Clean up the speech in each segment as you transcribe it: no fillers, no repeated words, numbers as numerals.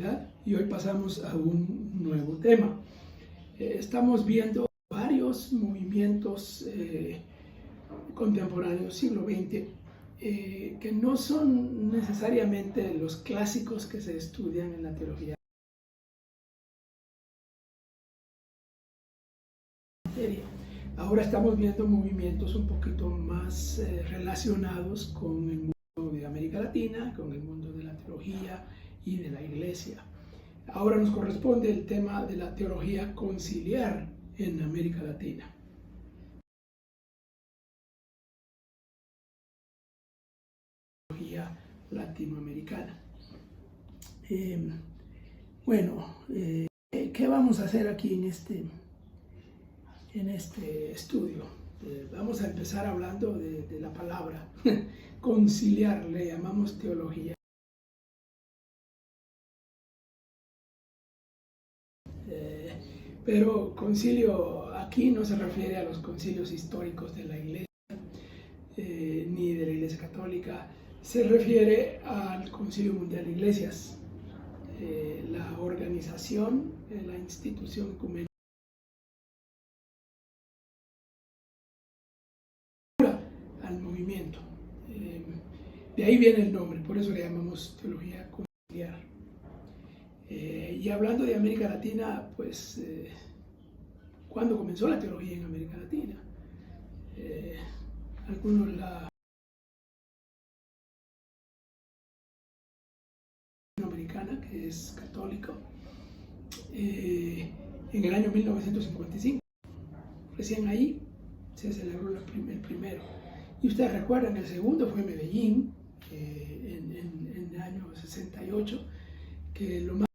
oportunidad y hoy pasamos a un nuevo tema. Estamos viendo varios movimientos contemporáneos, siglo XX, que no son necesariamente los clásicos que se estudian en la teología. Ahora estamos viendo movimientos un poquito más relacionados con el mundo de América Latina, con el mundo de la teología y de la iglesia. Ahora nos corresponde el tema de la teología conciliar en América Latina. Teología latinoamericana. ¿Qué vamos a hacer aquí en este estudio? Vamos a empezar hablando de la palabra conciliar, le llamamos teología. Pero concilio aquí no se refiere a los concilios históricos de la Iglesia, ni de la Iglesia Católica, se refiere al Concilio Mundial de Iglesias, la organización, la institución ecuménica al movimiento. De ahí viene el nombre, por eso le llamamos teología conciliar. Y hablando de América Latina, pues, ¿cuándo comenzó la teología en América Latina? Algunos la americana, que es católico, en el año 1955. Recién ahí se celebró el primero. Y ustedes recuerdan, el segundo fue Medellín, en el año 68, que lo más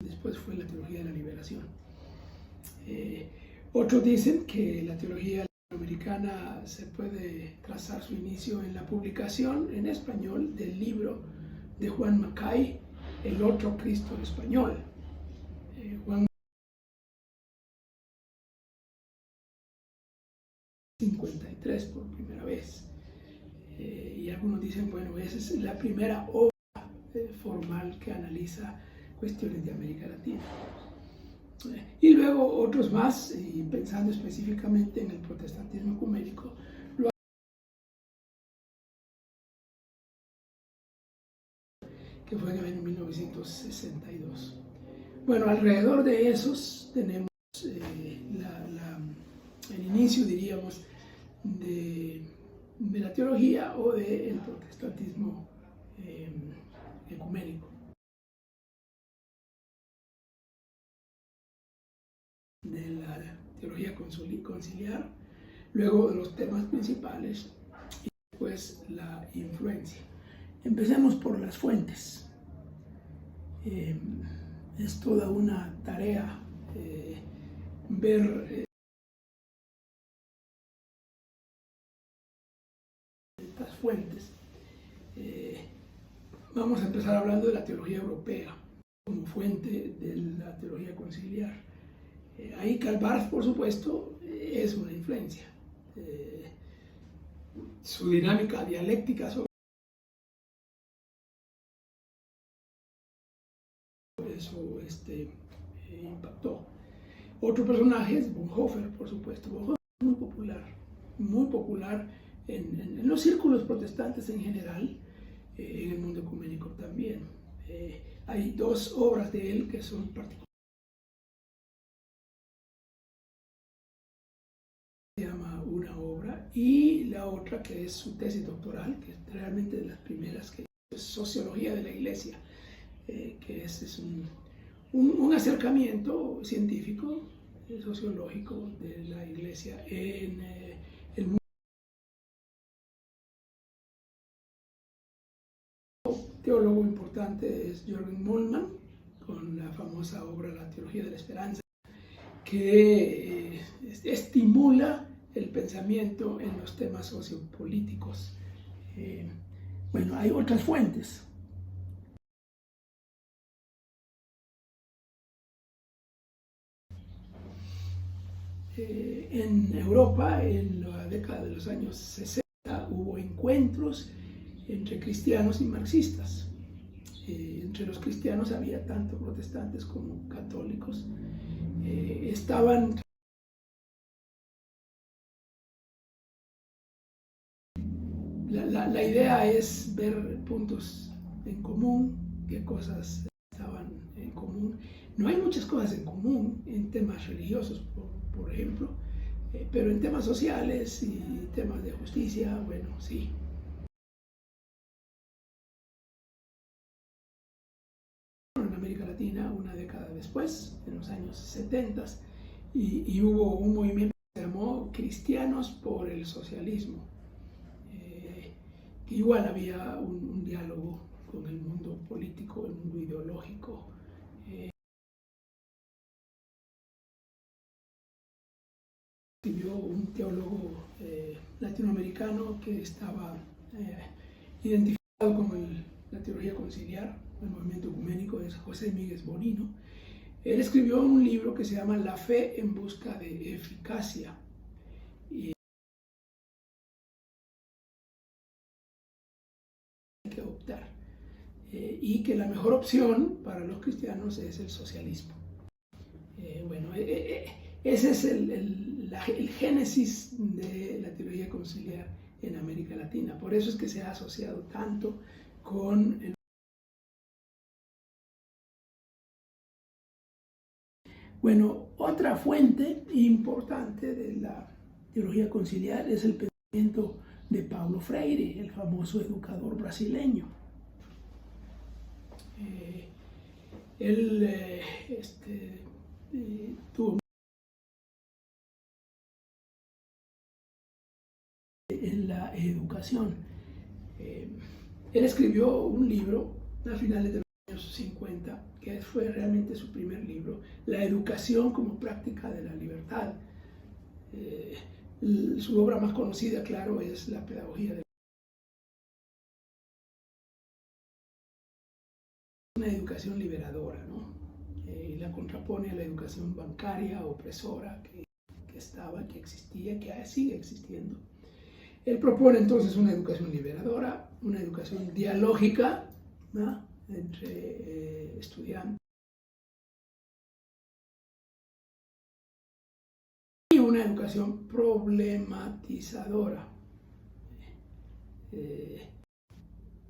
después fue la teología de la liberación. Otros dicen que la teología latinoamericana se puede trazar su inicio en la publicación en español del libro de Juan Macay, El otro Cristo español. Juan 53 por primera vez. Y algunos dicen, bueno, esa es la primera obra formal que analiza cuestiones de América Latina. Y luego otros más, y pensando específicamente en el protestantismo ecuménico, que fue en el año 1962. Bueno, alrededor de esos tenemos el inicio, diríamos, de la teología o del protestantismo ecuménico. De la teología conciliar, luego los temas principales y después la influencia. Empecemos por las fuentes. Es toda una tarea ver estas fuentes. Vamos a empezar hablando de la teología europea como fuente de la teología conciliar. Ahí Karl Barth, por supuesto, es una influencia. Su dinámica dialéctica sobre eso impactó. Otro personaje es Bonhoeffer, por supuesto. Bonhoeffer es muy popular en los círculos protestantes en general, en el mundo ecuménico también. Hay dos obras de él que son particulares. Se llama una obra, y la otra que es su tesis doctoral, que es realmente de las primeras, que es Sociología de la Iglesia, que es un acercamiento científico, sociológico de la Iglesia en el mundo. Un teólogo importante es Jürgen Moltmann, con la famosa obra La Teología de la Esperanza, que estimula el pensamiento en los temas sociopolíticos. Bueno, hay otras fuentes. En Europa, en la década de los años 60, hubo encuentros entre cristianos y marxistas. Entre los cristianos había tanto protestantes como católicos. La idea es ver puntos en común, qué cosas estaban en común. No hay muchas cosas en común en temas religiosos, por ejemplo, pero en temas sociales y temas de justicia, bueno, sí. En América Latina, una década después, en los años 70, y hubo un movimiento que se llamó Cristianos por el Socialismo. Igual había un diálogo con el mundo político, el mundo ideológico. Escribió un teólogo latinoamericano que estaba identificado con la teología conciliar, el movimiento ecuménico, es José Míguez Bonino. Él escribió un libro que se llama La fe en busca de eficacia. Y hay que optar. Y que la mejor opción para los cristianos es el socialismo. Bueno, ese es el génesis de la teología conciliar en América Latina. Por eso es que se ha asociado tanto con el... Bueno, otra fuente importante de la teología conciliar es el pensamiento de Paulo Freire, el famoso educador brasileño. Él tuvo en la educación. Él escribió un libro a finales de los años 50, que fue realmente su primer libro, La educación como práctica de la libertad. Su obra más conocida, claro, es La pedagogía de una educación liberadora, ¿no? Y la contrapone a la educación bancaria, opresora, que estaba, que existía, que sigue existiendo. Él propone entonces una educación liberadora, una educación dialógica, ¿no?, entre estudiantes, y una educación problematizadora.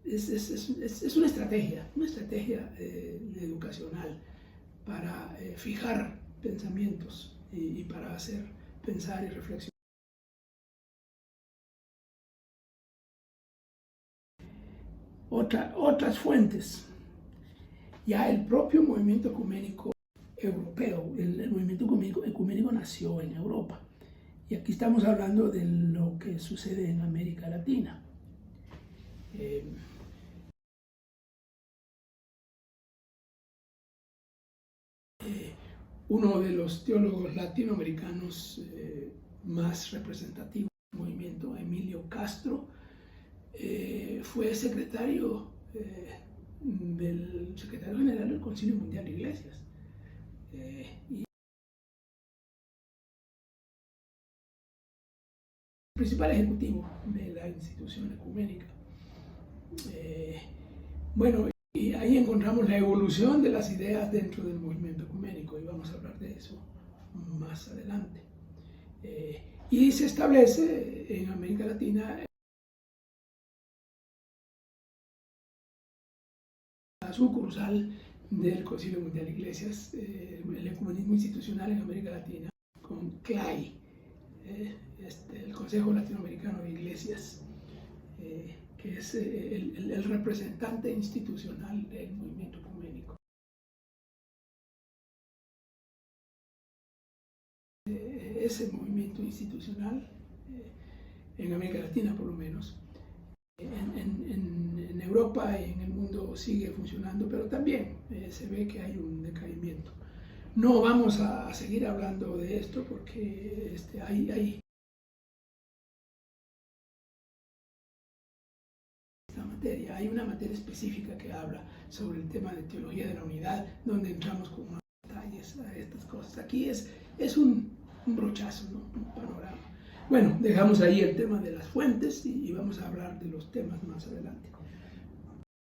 Es una estrategia educacional para fijar pensamientos y para hacer pensar y reflexionar. Otras fuentes. Ya el propio movimiento ecuménico europeo, el movimiento ecuménico nació en Europa. Y aquí estamos hablando de lo que sucede en América Latina. Uno de los teólogos latinoamericanos más representativos del movimiento, Emilio Castro, fue secretario general del Concilio Mundial de Iglesias. Y principal ejecutivo de la institución ecuménica. Bueno, y ahí encontramos la evolución de las ideas dentro del movimiento ecuménico, y vamos a hablar de eso más adelante. Y se establece en América Latina la sucursal del Concilio Mundial de Iglesias, el ecumenismo institucional en América Latina, con CLAI, el Consejo Latinoamericano de Iglesias, que es el representante institucional del movimiento ecuménico. Ese movimiento institucional, en América Latina por lo menos, en Europa y en el mundo sigue funcionando, pero también se ve que hay un decaimiento. No vamos a seguir hablando de esto porque hay una materia específica que habla sobre el tema de teología de la unidad, donde entramos con más detalles a estas cosas. Aquí es un brochazo, ¿no?, un panorama. Bueno, dejamos ahí el tema de las fuentes y vamos a hablar de los temas más adelante.